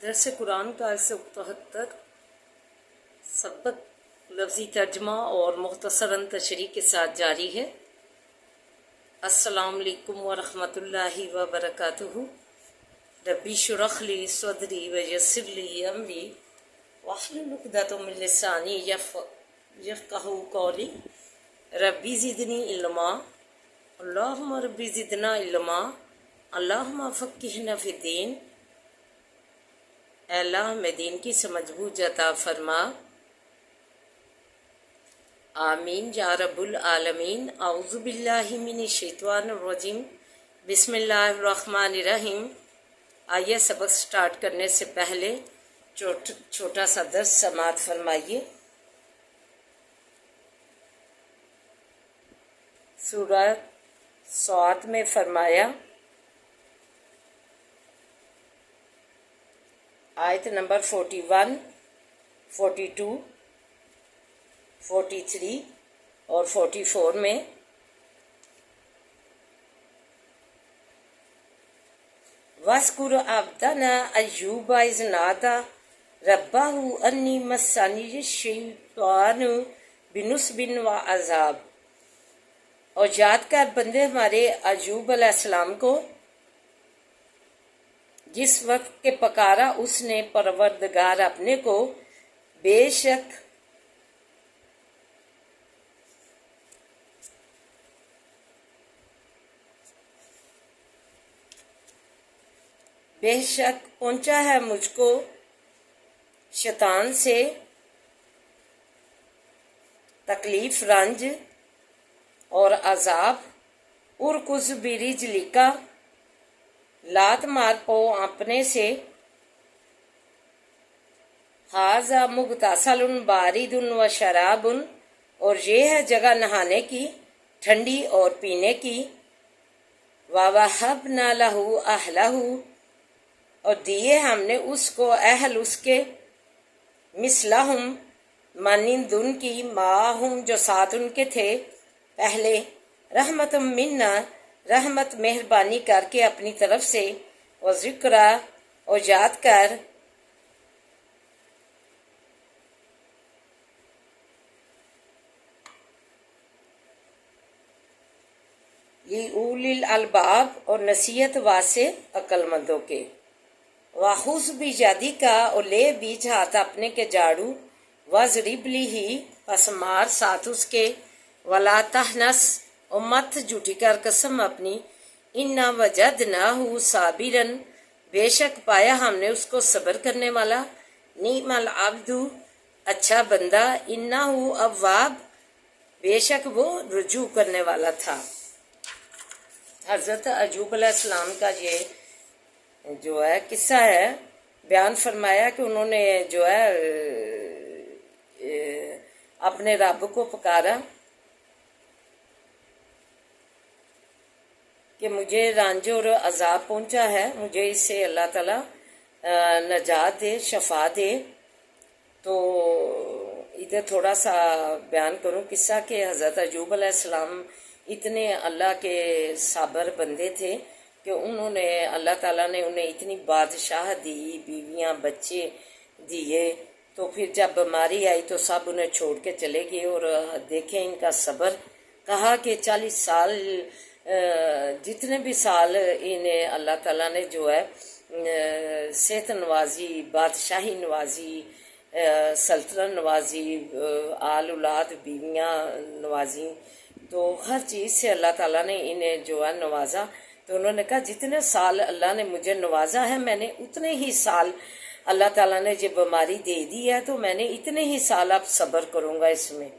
درس قرآن کا 173 سبق لفظی ترجمہ اور مختصراً تشریح کے ساتھ جاری ہے۔ السلام علیکم ورحمۃ اللہ وبرکاتہ۔ ربی اشرح لی صدری ویسر لی امری واحلل عقدۃ من لسانی یفقہوا قولی۔ ربی زدنی علما، اللہم ربی زدنا علما، اللہم فقہنا فی الدین۔ اے اللہ ہمیں دین کی سمجھ بوجھ عطا فرما، آمین یا رب العالمین۔ اعوذ باللہ من الشیطان الرجیم، بسم اللہ الرحمن الرحیم۔ آئیے سبق سٹارٹ کرنے سے پہلے چھوٹا سا درس سماعت فرمائیے۔ سورہ صاد میں فرمایا، آیت نمبر 41، 42، 43 اور 44 میں وَاذْكُرْ عَبْدَنَا أَيُّوبَ إِذْ نَادَىٰ رَبَّهُ أَنِّي مَسَّنِيَ الشَّيْطَانُ بِنُصْبٍ وَعَذَابٍ۔ اور یاد کر بندے ہمارے ایوب علیہ السلام کو، جس وقت کہ پکارا اس نے پروردگار اپنے کو، بے شک پہنچا ہے مجھ کو شیطان سے تکلیف، رنج اور عذاب۔ ارکض برجلک، لات مار پو اپنے سے، ھذا مغتسل بارد و شراب، اور یہ ہے جگہ نہانے کی، ٹھنڈی اور پینے کی۔ وَوَهَبْنَا لَهُ أَهْلَهُ، اور دیے ہم نے اس کو اہل اس کے، مثلہم مانند ان کی، معہم جو ساتھ ان کے تھے پہلے، رحمت منا، رحمت مہربانی کر کے اپنی طرف سے، اور ذکر اور یاد کر، لِأُولِي الْأَلْبَابِ، اور نصیحت واسطے عقل مندوں کے۔ وَخُذْ بِیَدِکَ، اور لے بیچ ہاتھ اپنے کے جاڑو، وَاضْرِبْ بِہ، پس مار ساتھ اس کے، وَلَا تَحْنَثْ، اور مت جھوٹی کر قسم اپنی، اِنَّا وَجَدْنَاهُ صَابِرًا، بے شک پایا ہم نے اس کو صبر کرنے والا، نِعْمَ الْعَبْدُ، اچھا بندہ، اِنَّهُ اواب، بے شک وہ رجوع کرنے والا تھا۔ حضرت ایوب علیہ السلام کا یہ جو ہے قصہ ہے، بیان فرمایا کہ انہوں نے جو ہے اپنے رب کو پکارا کہ مجھے رنج اور عذاب پہنچا ہے، مجھے اس سے اللہ تعالیٰ نجات دے، شفا دے۔ تو ادھر تھوڑا سا بیان کروں قصہ کہ حضرت ایوب علیہ السلام اتنے اللہ کے صابر بندے تھے کہ انہوں نے، اللہ تعالیٰ نے انہیں اتنی بادشاہ دی، بیویاں بچے دیے، تو پھر جب بیماری آئی تو سب انہیں چھوڑ کے چلے گئے۔ اور دیکھیں ان کا صبر، کہا کہ 40 سال، جتنے بھی سال انہیں اللہ تعالیٰ نے جو ہے صحت نوازی، بادشاہی نوازی، سلطنت نوازی، آل اولاد بیویاں نوازی، تو ہر چیز سے اللہ تعالیٰ نے انہیں جو ہے نوازا۔ تو انہوں نے کہا جتنے سال اللہ نے مجھے نوازا ہے، میں نے اتنے ہی سال، اللہ تعالیٰ نے جو بیماری دے دی ہے تو میں نے اتنے ہی سال اب صبر کروں گا اس میں۔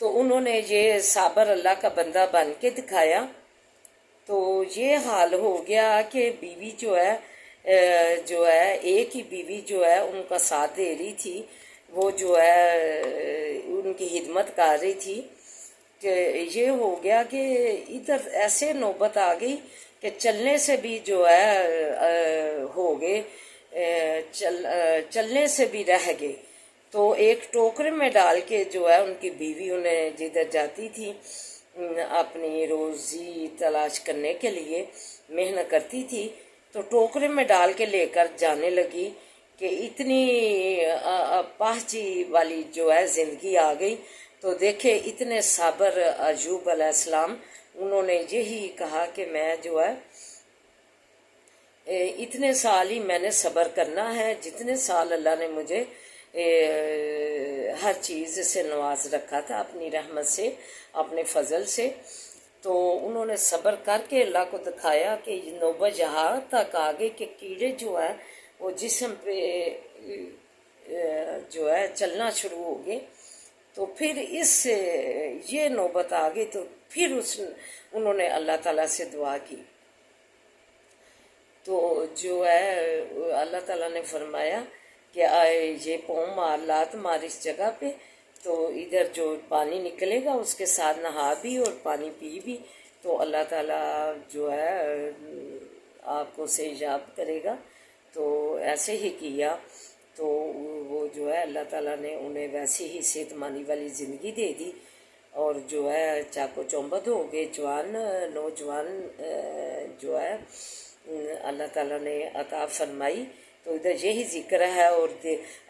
تو انہوں نے یہ صابر اللہ کا بندہ بن کے دکھایا۔ تو یہ حال ہو گیا کہ بیوی جو ہے ایک ہی بیوی جو ہے ان کا ساتھ دے رہی تھی، وہ جو ہے ان کی خدمت کر رہی تھی، کہ یہ ہو گیا کہ ادھر ایسے نوبت آ گئی کہ چلنے سے بھی جو ہے ہو گئے، چلنے سے بھی رہ گئے۔ تو ایک ٹوکرے میں ڈال کے جو ہے ان کی بیوی انہیں جدھر جاتی تھی اپنی روزی تلاش کرنے کے لیے محنت کرتی تھی، تو ٹوکرے میں ڈال کے لے کر جانے لگی کہ اتنی پاہجی والی جو ہے زندگی آ گئی. تو دیکھے اتنے صابر ایوب علیہ السلام، انہوں نے یہی کہا کہ میں جو ہے اتنے سال ہی میں نے صبر کرنا ہے، جتنے سال اللہ نے مجھے ہر چیز سے نواز رکھا تھا اپنی رحمت سے، اپنے فضل سے. تو انہوں نے صبر کر کے اللہ کو دکھایا کہ نوبت یہاں تک آ گئی کہ کیڑے جو ہے وہ جسم پہ جو ہے چلنا شروع ہو گئے. تو پھر یہ نوبت آ گئی، تو پھر انہوں نے اللہ تعالیٰ سے دعا کی. تو جو ہے اللہ تعالیٰ نے فرمایا کہ یہ پاؤں مار لا تمہاری اس جگہ پہ، تو ادھر جو پانی نکلے گا اس کے ساتھ نہا بھی اور پانی پی بھی، تو اللہ تعالیٰ جو ہے آپ کو صحت کرے گا. تو ایسے ہی کیا، تو وہ جو ہے اللہ تعالیٰ نے انہیں ویسے ہی صحت مندی والی زندگی دے دی، اور جو ہے چاقو چوبند ہو گئے، جوان نوجوان جو ہے اللہ تعالیٰ نے عطا فرمائی. تو ادھر یہی ذکر ہے، اور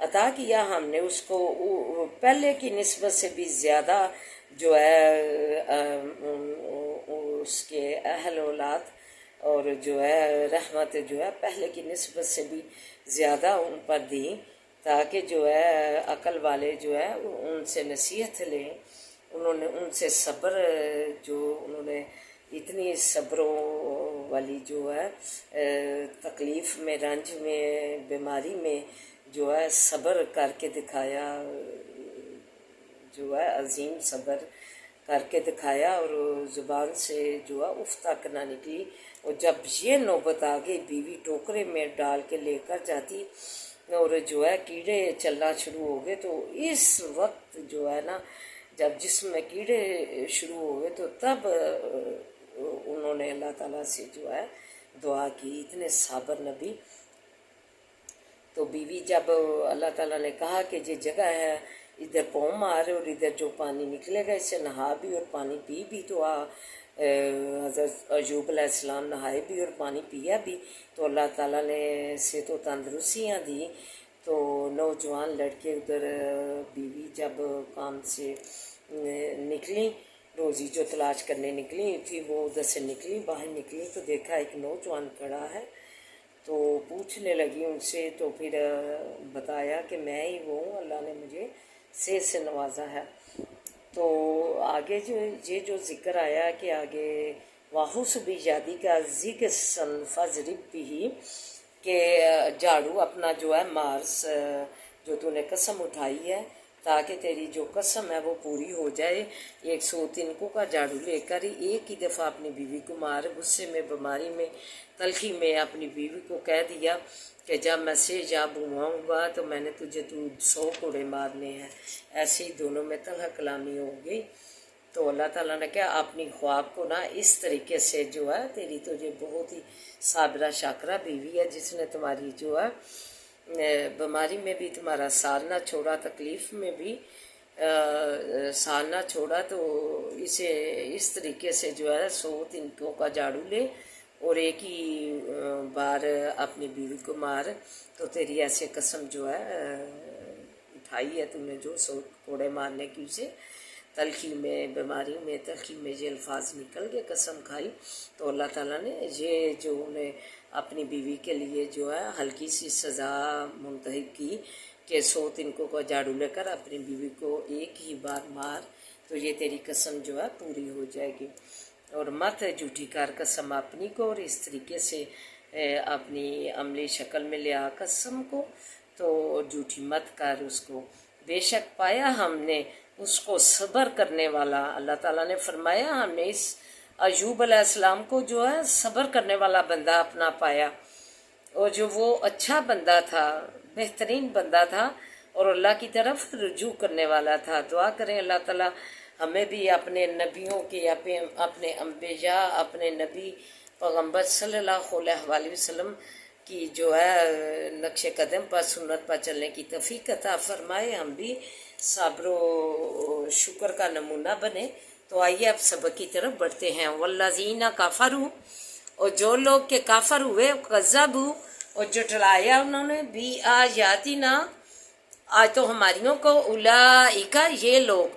عطا کیا ہم نے اس کو پہلے کی نسبت سے بھی زیادہ جو ہے اس کے اہل اولاد اور جو ہے رحمت جو ہے پہلے کی نسبت سے بھی زیادہ ان پر دیں، تاکہ جو ہے عقل والے جو ہے ان سے نصیحت لیں. انہوں نے ان سے صبر، جو انہوں نے اتنی صبروں والی جو ہے تکلیف میں، رنج میں، بیماری میں جو ہے صبر کر کے دکھایا، جو ہے عظیم صبر کر کے دکھایا، اور زبان سے جو ہے اف تک نہ نکلی. اور جب یہ نوبت آ گئی، بیوی ٹوکرے میں ڈال کے لے کر جاتی اور جو ہے کیڑے چلنا شروع ہو گئے. تو اس وقت جو ہے نا، جب جسم میں کیڑے شروع ہو گئے، تو تب انہوں نے اللہ تعالیٰ سے جو ہے دعا کی. اتنے صابر نبی. تو بیوی جب اللہ تعالیٰ نے کہا کہ یہ جگہ ہے، ادھر پاؤں مار اور ادھر جو پانی نکلے گا اس سے نہا بھی اور پانی پی بھی. تو حضرت ایوب علیہ السلام نہائے بھی اور پانی پیا بھی. تو اللہ تعالیٰ نے صحت و تندرستیاں دی. تو نوجوان لڑکے ادھر بیوی جب کام سے نکلی، روزی جو تلاش کرنے نکلی تھی، وہ ادھر سے نکلی، باہر نکلی تو دیکھا ایک نوجوان کھڑا ہے. تو پوچھنے لگی ان سے، تو پھر بتایا کہ میں ہی وہ ہوں، اللہ نے مجھے صحت سے نوازا ہے. تو آگے یہ جو ذکر آیا کہ آگے واہوس بھی یادی کا ذکر فضرب بھی، کہ جھاڑو اپنا جو ہے مارس، جو تو نے قسم اٹھائی ہے، تاکہ تیری جو قسم ہے وہ پوری ہو جائے. 100 تنکوں کا جھاڑو لے کر ایک ہی دفعہ اپنی بیوی کو مار. غصے میں، بیماری میں، تلخی میں اپنی بیوی کو کہہ دیا کہ جب میں سے جا بھواؤں گا تو میں نے تجھے 100 کوڑے مارنے ہیں. ایسے ہی دونوں میں تلخ کلامی ہو گئی. تو اللہ تعالیٰ نے کہا اپنی خواب کو نا اس طریقے سے جو ہے، تیری تو یہ بہت ہی صابرہ شاکرہ بیوی ہے، جس نے تمہاری جو ہے بیماری میں بھی تمہارا ساتھ نہ چھوڑا، تکلیف میں بھی ساتھ نہ چھوڑا. تو اسے اس طریقے سے جو ہے 100 تنکوں کا جھاڑو لے اور ایک ہی بار اپنی بیوی کو مار. تو تیری ایسے قسم جو ہے اٹھائی ہے، تم نے جو 100 کوڑے مارنے کی، اسے تلخی میں، بیماری میں، تلخی میں یہ الفاظ نکل کے قسم کھائی. تو اللہ تعالیٰ نے یہ جو انہیں اپنی بیوی کے لیے جو ہے ہلکی سی سزا منتخب کی کہ 100 تنکوں کا جھاڑو لے کر اپنی بیوی کو ایک ہی بار مار، تو یہ تیری قسم جو ہے پوری ہو جائے گی. اور مت جھوٹی کر قسم اپنی کو، اور اس طریقے سے اپنی عملی شکل میں لیا قسم کو، تو جھوٹی مت کر اس کو. بے شک پایا ہم نے اس کو صبر کرنے والا. اللہ تعالیٰ نے فرمایا ہم نے اس ایوب علیہ السلام کو جو ہے صبر کرنے والا بندہ اپنا پایا، اور جو وہ اچھا بندہ تھا، بہترین بندہ تھا، اور اللہ کی طرف رجوع کرنے والا تھا. دعا کریں اللہ تعالیٰ ہمیں بھی اپنے نبیوں کی، اپنے انبیاء، اپنے نبی پیغمبر صلی اللہ علیہ وآلہ وسلم کی جو ہے نقش قدم پر، سنت پر چلنے کی توفیق عطا فرمائے. ہم بھی صبر و شکر کا نمونہ بنے. تو آئیے اب سبق کی طرف بڑھتے ہیں. والذین کفروا اور جو لوگ کے کافر ہوئے کذبو اور جٹلایا انہوں نے بھی آیاتنا آج تو ہماریوں کو اولئک یہ لوگ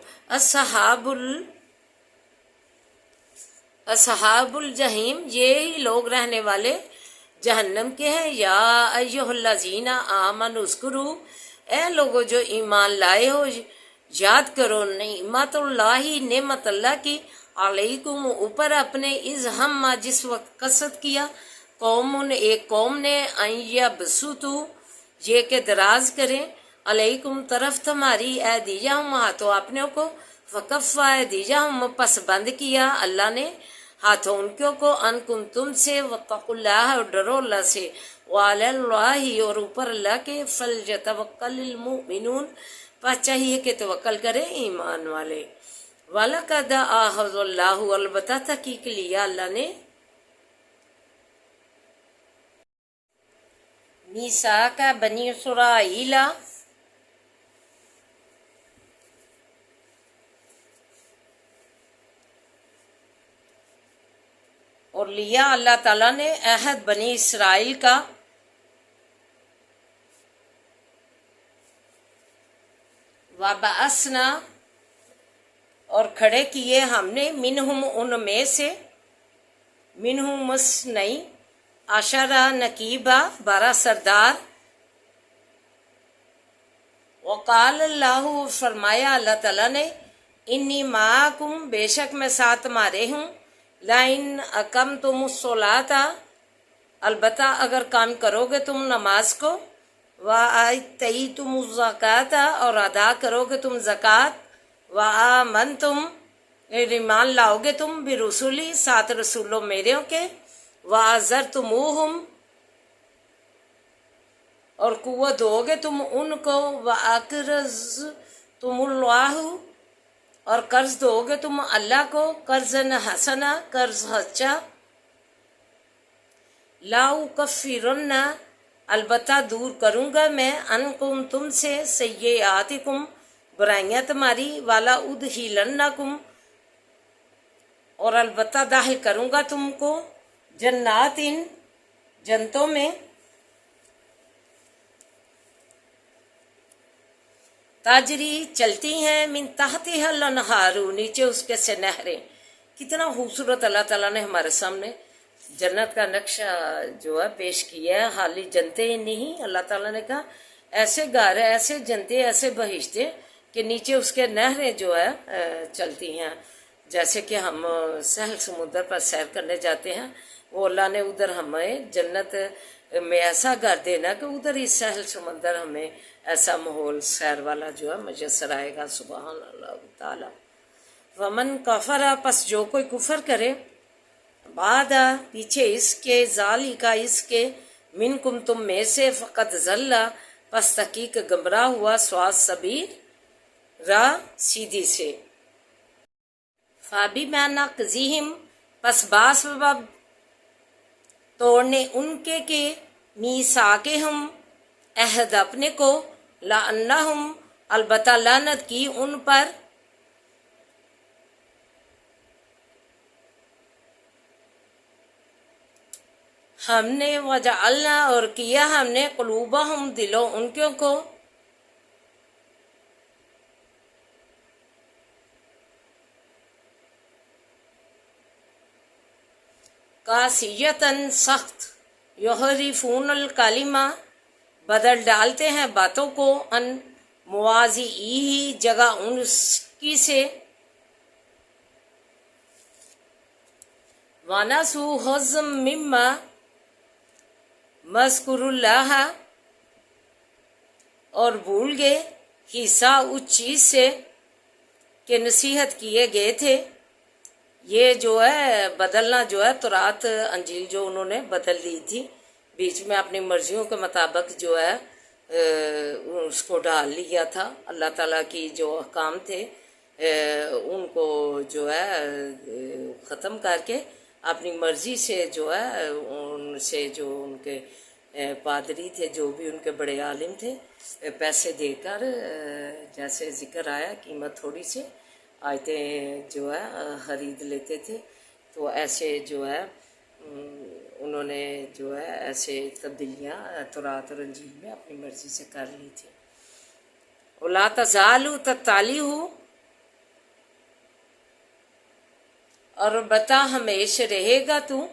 اصحاب الجحیم یہی لوگ رہنے والے جہنم کے ہیں۔ یا ایھا الذین آمنوا اذکروا اے لوگو جو ایمان لائے ہو یاد کرو نعمت اللہ کی علیکم اوپر اپنے، اذ ہم جس وقت قصد کیا ایک قوم نے ان یبسطوا یہ کہ دراز کریں علیکم طرف تمہاری ایدیہم ہاتھوں اپنوں کو فکف ایدیہم پس بند کیا اللہ نے ہاتھوں ان کو انکم تم سے واتقوا اللہ اور ڈرو اللہ سے وعلی اللہ اور اوپر اللہ کے فلیتوکل المؤمنون پس چاہیے کہ توکل کرے ایمان والے۔ وَلَقَدْ أَخَذَ اللَّهُ البتہ تحقیق لیا اللہ نے میثاق بنی اسرائیل اور لیا اللہ تعالیٰ نے عہد بنی اسرائیل کا وَبَعَثْنَا اور کھڑے کیے ہم نے منہم ان میں سے منہم اثنی عشرہ نقیبہ 12 سردار وقال اللہ فرمایا اللہ تعالیٰ نے انی معکم بے شک میں ساتھ تمہارے ہوں لئن اقمتم الصلاۃ البتہ اگر قائم کرو گے تم نماز کو وآتیتم الزکوٰۃ اور ادا کرو گے تم زکوٰۃ وآمنتم ایمان لاؤ گے تم برسولی 7 رسولوں میروں کے وعزرتموہم اور قوت دو گے تم ان کو وَأَقْرَضْتُمُ اللَّهُ اور قرض دو گے تم اللہ کو قرض حسنا قرض سچا لا اکفرن البتہ دور کروں گا میں عنکم تم سے سیئاتکم برائیاں تمہاری والا ادخلنکم اور البتہ داخل کروں گا تم کو جنات جنتوں میں تاجری چلتی ہیں من تحتها الانہار نیچے اس کے سے نہریں۔ کتنا خوبصورت اللہ تعالیٰ نے ہمارے سامنے جنت کا نقشہ جو ہے پیش کیا ہے۔ خالی جنتیں نہیں، اللہ تعالیٰ نے کہا ایسے گھر ایسے جنتیں ایسے بہشتیں کہ نیچے اس کے نہریں جو ہے چلتی ہیں، جیسے کہ ہم سہل سمندر پر سیر کرنے جاتے ہیں، وہ اللہ نے ادھر ہمیں جنت میں ایسا گھر دینا کہ ادھر ہی سہل سمندر ہمیں ایسا ماحول سیر والا جو ہے میسر آئے گا۔ سبحان اللہ تعالیٰ۔ ومن کفر پس جو کوئی کفر کرے بعد پیچھے اس کے ذالک اس کے منکم تم میں سے فقط ضل پس تحقیق گمراہ ہوا سوا سبیل راہ سیدھی سے۔ فَبِمَا نَقْضِهِمْ پس باس باب توڑنے ان کے میثاقہم عہد اپنے کو لعنہم البتہ لعنت کی ان پر ہم نے وجعلنا اور کیا ہم نے قلوبہم دلوں ان کو قاسیتاً سخت یحرفون الکلمہ بدل ڈالتے ہیں باتوں کو ان مواضعیہ جگہ ان کی سے وَنَسُوا حَظًّا مِّمَّا مَذْكُرُوا اللَّهَ اور بھول گئے حصہ اس چیز سے کہ نصیحت کیے گئے تھے۔ یہ جو ہے بدلنا جو ہے تورات انجیل جو انہوں نے بدل لی تھی بیچ میں اپنی مرضیوں کے مطابق جو ہے اس کو ڈال لیا تھا۔ اللہ تعالیٰ کی جو احکام تھے ان کو جو ہے ختم کر کے اپنی مرضی سے جو ہے ان سے جو ان کے پادری تھے جو بھی ان کے بڑے عالم تھے پیسے دے کر جیسے ذکر آیا قیمت تھوڑی سی آیتیں جو ہے خرید لیتے تھے۔ تو ایسے جو ہے انہوں نے جو ہے ایسے تبدیلیاں تورات اور انجیل میں اپنی مرضی سے کر لی تھی. وَلَا تَزَالُ تَطَّلِعُ، اور بتا ہمیشہ رہے گا تو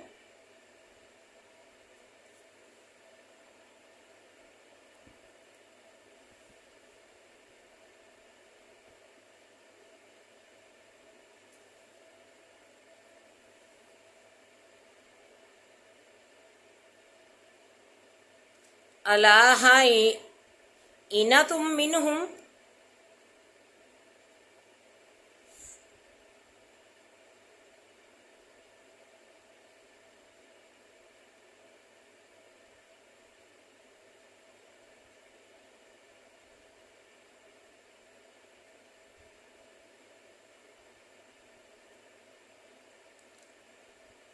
اللہ اینا تم منہم،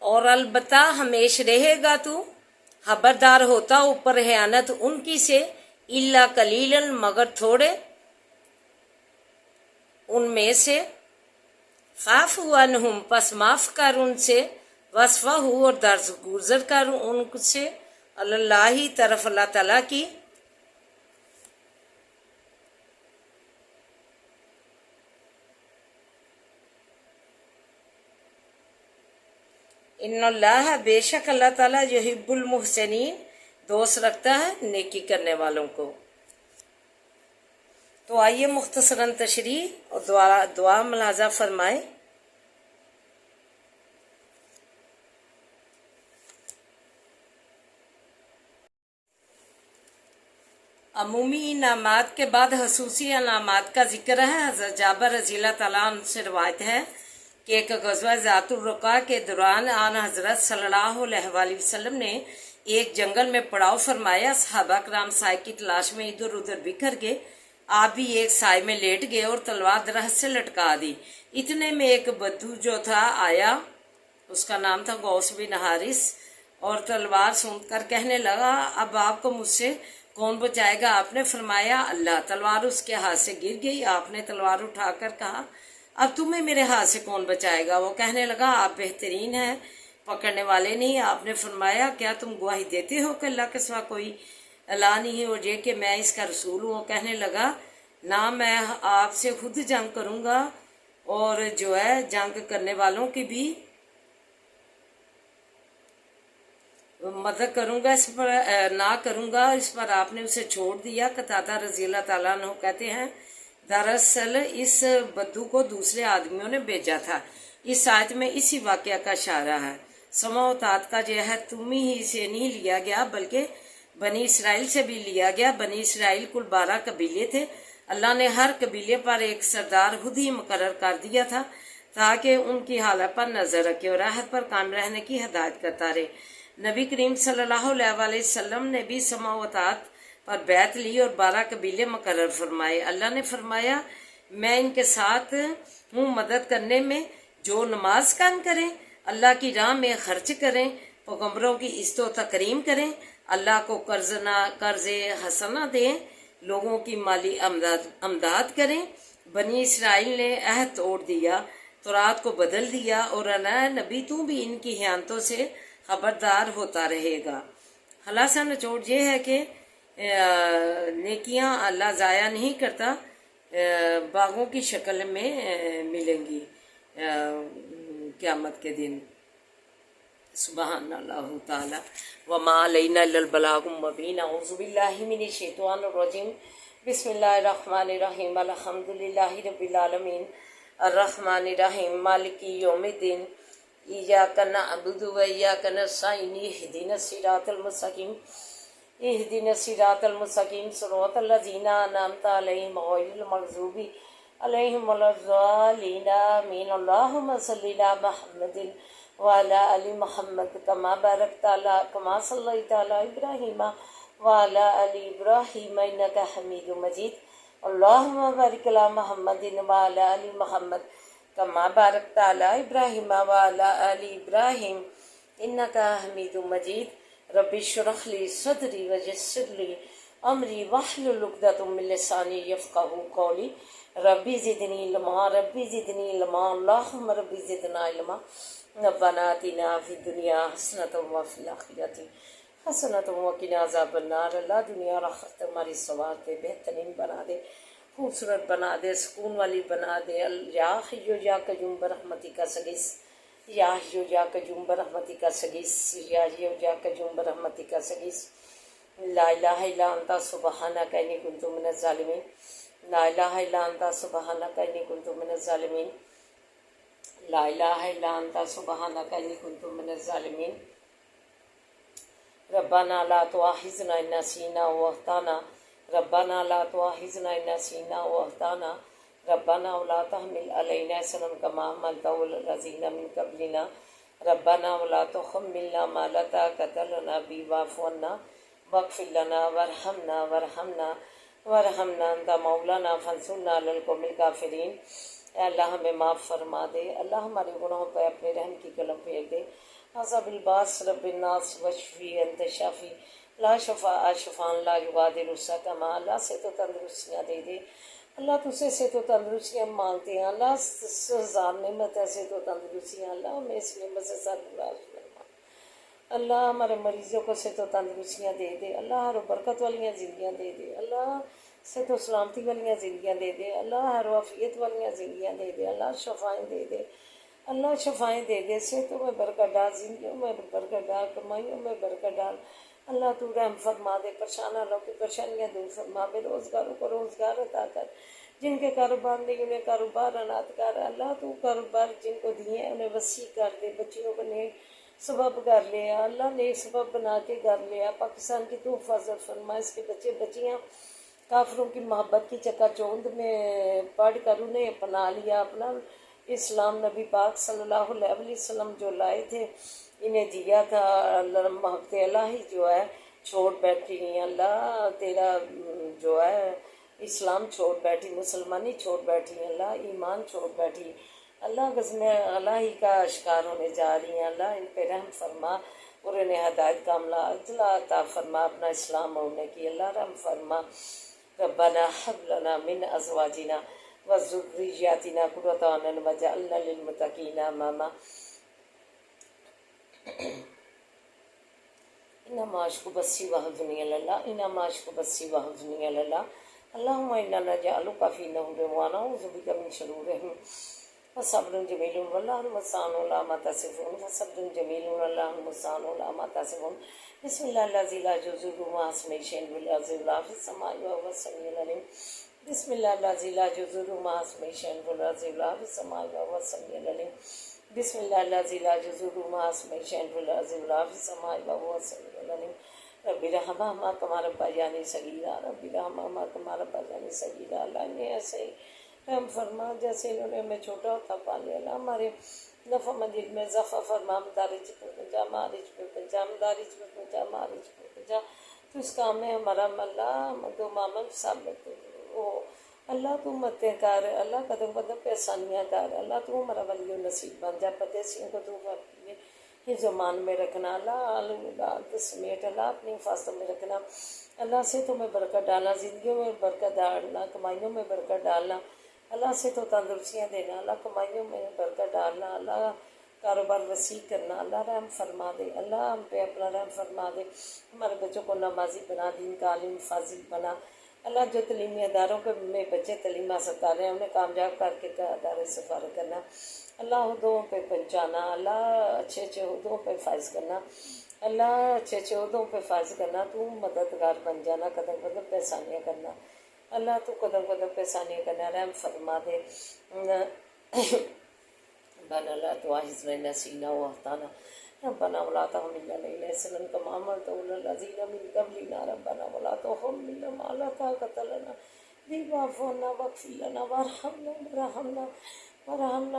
اور البتہ ہمیشہ رہے گا تو خبردار ہوتا اوپر خیانت ان کی سے، الا قلیلا مگر تھوڑے ان میں سے، فاعف عنہم پس معاف کر ان سے، وصفہ اور درگزر کر ان سے، اللہ طرف اللہ تعالیٰ کی. ان اللہ بے شک اللہ تعالیٰ یحب المحسنین دوست رکھتا ہے نیکی کرنے والوں کو. تو آئیے مختصراً تشریح اور دعا ملاحظہ فرمائیں. عمومی انعامات کے بعد خصوصی انعامات کا ذکر ہے. حضرت جابر رضی اللہ تعالیٰ عنہ سے روایت ہے کہ ایک غزوہ ذات الرقاع کے دوران آن حضرت صلی اللہ علیہ وآلہ وسلم نے ایک جنگل میں پڑاؤ فرمایا. صحابہ کرام سائے کی تلاش میں ادھر ادھر بکھر گئے. آپ بھی ایک سائے میں لیٹ گئے اور تلوار درخت سے لٹکا دی. اتنے میں ایک بدو جو تھا آیا، اس کا نام تھا غوث بن حارث، اور تلوار سونت کر کہنے لگا اب آپ کو مجھ سے کون بچائے گا؟ آپ نے فرمایا اللہ. تلوار اس کے ہاتھ سے گر گئی. آپ نے تلوار اٹھا کر کہا اب تمہیں میرے ہاتھ سے کون بچائے گا؟ وہ کہنے لگا آپ بہترین ہیں، پکڑنے والے نہیں. آپ نے فرمایا کیا تم گواہی دیتے ہو کہ اللہ کے سوا کوئی اللہ نہیں ہے اور یہ کہ میں اس کا رسول ہوں؟ وہ کہنے لگا نہ، میں آپ سے خود جنگ کروں گا اور جو ہے جنگ کرنے والوں کی بھی مدد کروں گا، اس پر نہ کروں گا. اس پر آپ نے اسے چھوڑ دیا. قتادہ رضی اللہ تعالیٰ عنہ کہتے ہیں دراصل اس بدو کو دوسرے آدمیوں نے بھیجا تھا. اس آیت میں اسی واقعہ کا اشارہ ہے. سمع و اطاعت کا جو ہے تم ہی سے نہیں لیا گیا بلکہ بنی اسرائیل سے بھی لیا گیا. بنی اسرائیل کل 12 قبیلے تھے. اللہ نے ہر قبیلے پر ایک سردار خود ہی مقرر کر دیا تھا تاکہ ان کی حالت پر نظر رکھے اور راحت پر قائم رہنے کی ہدایت کرتا رہے. نبی کریم صلی اللہ علیہ وآلہ وسلم نے بھی سمع و اطاعت پر بیعت لی اور 12 قبیلے مقرر فرمائے. اللہ نے فرمایا میں ان کے ساتھ ہوں مدد کرنے میں جو نماز قائم کریں، اللہ کی راہ میں خرچ کریں، پیغمبروں کی عزت و تکریم کریں، اللہ کو قرض حسنہ دیں، لوگوں کی مالی امداد کریں. بنی اسرائیل نے عہد توڑ دیا، تورات کو بدل دیا اور اے نبی تو بھی ان کی خیانتوں سے خبردار ہوتا رہے گا. خلاصہ نچوڑ یہ ہے کہ نیکیاں اللہ ضائع نہیں کرتا، باغوں کی شکل میں ملیں گی قیامت کے دن. سبحان اللہ تعالی وما علینا الا البلاغ المبین. اعوذ باللہ من الشیطان الرجیم. بسم اللہ الرحمن الرحیم. الحمد للہ رب العالمین الرحمن الرحیم مالک یوم الدین. ایاک نعبد و ایاک نستعین. اہدنا الصراط المستقیم اہدنا الصراط المستقیم صراط الذین انعمت علیہم غیر المغضوب علیہم ولا الضالین آمین. اللہم صلی علی محمد وعلی آل محمد کما صلیت علی ابراہیم وعلی آل ابراہیم انک حمید مجید. اللہم بارک علی محمد وعلی آل محمد کما بارکت علی ابراہیم وعلی آل ابراہیم انک حمید مجید. رب اشرح لی صدری ویسر لی امری واحلل عقدۃ من لسانی یفقہوا قولی. ربی زدنی علما ربی زدنی علما اللہم ربی زدنا علما ربنا آتنا فی الدنیا حسنۃ وفی الآخرۃ حسنۃ وقنا عذاب النار۔ اللہ دنیا اور آخرت ہماری سوار دے، بہترین بنا دے، خوبصورت بنا دے، سکون والی بنا دے۔ یا حی یا قیوم برحمتک استغیث، یا حی یا قیوم برحمتک استغیث، یا حی یا قیوم برحمتک استغیث۔ لا الہ الا انت سبحانک انی کنت من الظالمین، لا الہ الا انت سبحانک انی کنت من الظالمین، لا الہ الا انت سبحانک انی کنت من الظالمین۔ ربنا لا تؤاخذنا ان نسینا واخطانا، ربنا لا تؤاخذنا ان نسینا واخطانا، ربنا ولا تحمل علینا اصرا کما حملته على الذین من قبلنا، ربنا ولا تحملنا ما لا طاقة لنا به واعف عنا واغفر لنا وارحمنا انت مولانا فانصرنا علی القوم الکافرین۔ اے اللہ ہمیں معاف فرما دے، اللہ ہمارے گناہوں پہ اپنے رحم کی قلم پھیر دے۔ عذاب الباس رب الناس وشفی انت شافی لا شفاء شفاء لا یغادر سقما، اللہ سے تو تندرستیاں دے دے، اللہ تجھے سے تو تندرستیاں مانگتے ہیں، اللہ ہزار نعمت ہے سے تو تندرستیاں، اللہ ہمیں اس نعمت سے سرفراز فرما، اللہ ہمارے مریضوں کو سے تو تندرستیاں دے دے، اللہ ہر برکت والیاں زندگیاں دے دے، اللہ سے تو سلامتی والیاں زندگیاں دے دے، اللہ ہر عافیت والیاں زندگیاں دے دے، اللہ شفائیں دے دے، اللہ شفائیں دے دے، صحتوں میں برکت ڈال، زندگیوں میں برکت ڈال، کمائیوں میں برکت ڈال، اللہ تو رحم فرما دے، پریشان لوگوں کی پریشانیاں دور فرما، بے روزگاروں کو روزگار عطا کر، جن کے کاروبار نہیں انہیں کاروبار عنایت کر، اللہ تو کاروبار جن کو دیے ہیں انہیں وسیع کر دے، بچیوں کو نیک سبب کر لیا، اللہ نیک سبب بنا کے کر لیا، پاکستان کی تو حفاظت فرما، اس کے بچے بچیاں کافروں کی محبت کی چکا چوند میں پڑھ کر انہیں اپنا لیا، اپنا اسلام نبی پاک صلی اللہ علیہ وسلم جو لائے تھے انہیں دیا تھا، اللہ محبت الہی جو ہے چھوڑ بیٹھی ہیں، اللہ تیرا جو ہے اسلام چھوڑ بیٹھی، مسلمانی چھوڑ بیٹھی ہیں، اللہ ایمان چھوڑ بیٹھی، اللہ غضب الہی کا شکار ہونے جا رہی ہیں، اللہ ان پہ رحم فرما اور انہیں ہدایت کا عملہ اجلا عطا فرما، اپنا اسلام ہونے کی اللہ رحم فرما۔ ربنا هب لنا من ازواجنا وذرياتنا قرة اعين واجعلنا للمتقين اماما۔ انما اشكو بثي وحزني الى الله، انما اشكو بثي وحزني الى الله، اللهم انا نجعلك في نحورهم ونعوذ بك من شرورهم، فصبر جميل والله المستعان على ما تصفون، فصبر جميل والله المستعان على ما تصفون۔ بسم اللہ الذی لا یضر مع اسمہ شیء فی الارض ولا فی السماء وهو السمیع العلیم، بسم اللہ الذی لا یضر مع اسمہ شیء فی الارض ولا فی السماء وهو السمیع العلیم، بسم اللہ الذی لا یضر مع اسمہ شیء فی الارض ولا فی السماء وهو السمیع العلیم۔ رب ارحمہما کما ربیانی صغیرا، رب ارحمہما کما ربیانی صغیرا، اللہ نے ایسے ہی رحم فرما جیسے انہوں نے ہمیں چھوٹا ہوتا پالے، اللہ ہمارے نفع مندل میں ضفع فرما، مدارج پر پہنچا، معارج پر پہنچا، مدارج پر پہنچا، معارج پر پہنچا، تو اس کام میں ہمارا اللہ دو معامل ثابت ہو، اللہ تو متیں کر، اللہ قدم قدم پہ آسانیاں کر، اللہ تو ہمارا ولی و نصیب بن جا، پردیسیوں کو تو زمان میں رکھنا، اللہ سمیٹ، اللہ اپنی حفاظتوں میں رکھنا، اللہ سے تمہیں برکت ڈالنا، زندگیوں میں برکت ڈالنا، کمائیوں میں برکت ڈالنا، اللہ سے تو تندرستیاں دینا، اللہ کمائیوں میں برکت ڈالنا، اللہ کاروبار وسیع کرنا، اللہ رحم فرما دے، اللہ ہم پہ اپنا رحم فرما دے، ہمارے بچوں کو نمازی بنا، دین کا عالم فاضل بنا، اللہ جو تعلیمی اداروں کے میں بچے تعلیم حاصل کر رہے ہیں انہیں کامیاب کر کے ادارے سے فارغ کرنا، اللہ عہدوں پہ پہنچانا، اللہ اچھے اچھے عہدوں پہ فائز کرنا، اللہ اچھے اچھے عہدوں پہ فائز کرنا، تو مددگار بن جانا، قدم قدم پہ آسانیاں کرنا، اللہ تو قدم قدم پہ آسانیاں کرنا، رحم فرما دے۔ ربنا لا تؤاخذنا إن نسينا وأخطأنا، ربنا ولا تحمل علينا إصرا كما حملته على الذين من قبلنا، ربنا ولا تحملنا ما لا طاقة لنا به واعف عنا واغفر لنا وارحمنا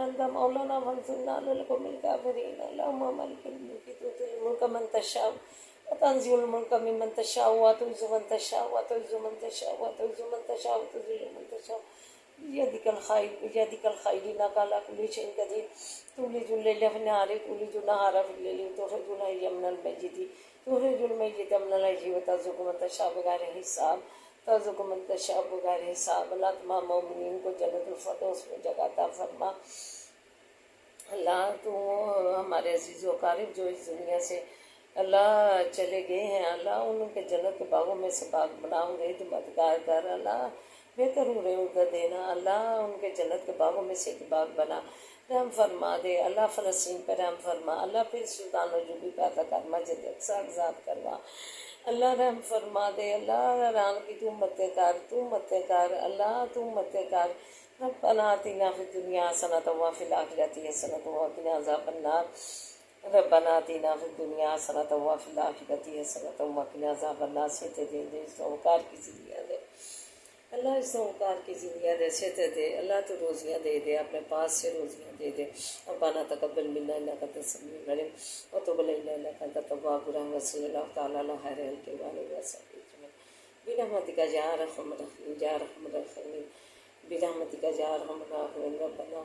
أنت مولانا فانصرنا على القوم الكافرين، اللهم مالك الملك تؤتي الملك من تشاء وتنزع الملك ممن تشاء وتعز من تشاء وتعز من تشاء وتعز من تشاء وتذل من تشاء بيدك الخير إنك على كل شيء قدير، تولج الليل في النهار تولج النهار في الليل، تخرج الحي من الميت تخرج الميت من الحي وترزق من تشاء بغیر حساب ترزق من تشاء بغیر حساب، اللہ تمام مومنین کو جنت الفردوس میں جگہ عطا فرما، اللہ تو ہمارے عزیز و اقارب جو اس دنیا سے اللہ چلے گئے ہیں، اللہ ان کے جنت کے باغوں میں سے باغ بناؤں گے مددگار کر، اللہ بہتر عمر ادھر دینا، اللہ ان کے جنت کے باغوں میں سے ایک باغ بنا، رحم فرما دے اللہ، فلسطین پہ رحم فرما اللہ، پھر سلطان وجوبی پہ عطا کر، مسجد اقصی آزاد کروا اللہ، رحم فرما دے اللہ، ران کی تو مت کر، تو مت کر اللہ، تو مت کر، ربنا آتنا فی الدنیا حسنۃ وفی الآخرۃ حسنۃ وقنا عذاب النار، ربنا آتنا فی الدنیا حسنۃ وفی الآخرۃ حسنۃ وقنا عذاب النار، صحت دے دے، سوکار کی زندگیاں دے اللہ، اس سوکار کی زندگیاں دے، صحت دے اللہ، تو روزیاں دے دے، اپنے پاس سے روزیاں دے دے، ربنا تقبل منا انک انت السمیع العلیم وتب علینا انک انت التواب الرحیم، وصلی اللہ تعالی علی خیر خلقہ وآلہ وصحبہ اجمعین برحمتک یا ارحم الراحمین یا ارحم الراحمین برحمتک یا ارحم الراحمین، ربنا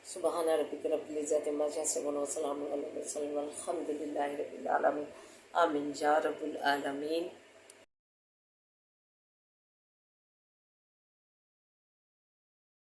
سبحان ربک رب العزۃ عما یصفون وسلام علی المرسلین والحمد للہ رب العالمین، آمین یا رب العالمین۔